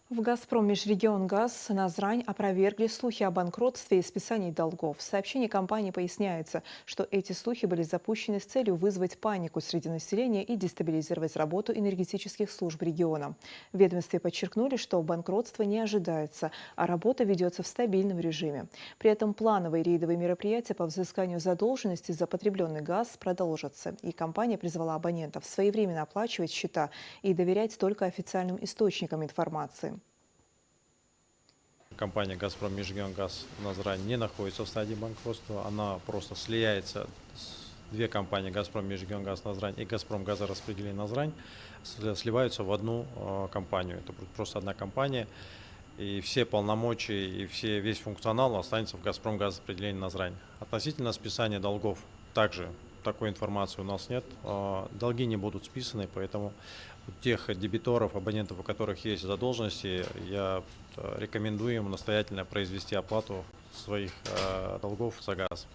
В «Газпром Межрегионгаз» Назрань опровергли слухи о банкротстве и списании долгов. В сообщении компании поясняется, что эти слухи были запущены с целью вызвать панику среди населения и дестабилизировать работу энергетических служб региона. В ведомстве подчеркнули, что банкротство не ожидается, а работа ведется в стабильном режиме. При этом плановые рейдовые мероприятия по взысканию задолженности за потребленный газ продолжатся. И компания призвала абонентов своевременно оплачивать счета и доверять только официальным источникам информации. Компания «Газпром Межрегионгаз» Назрань не находится в стадии банкротства. Она просто слияется. Две компании «Газпром Межрегионгаз Назрань» и «Газпром Газораспределение Назрань» сливаются в одну компанию. Это будет просто одна компания. И все полномочия и весь функционал останется в «Газпром Газораспределение Назрань». Относительно списания долгов также такой информации у нас нет. Долги не будут списаны, поэтому у тех дебиторов, абонентов, у которых есть задолженности, я рекомендую им настоятельно произвести оплату своих долгов за газ.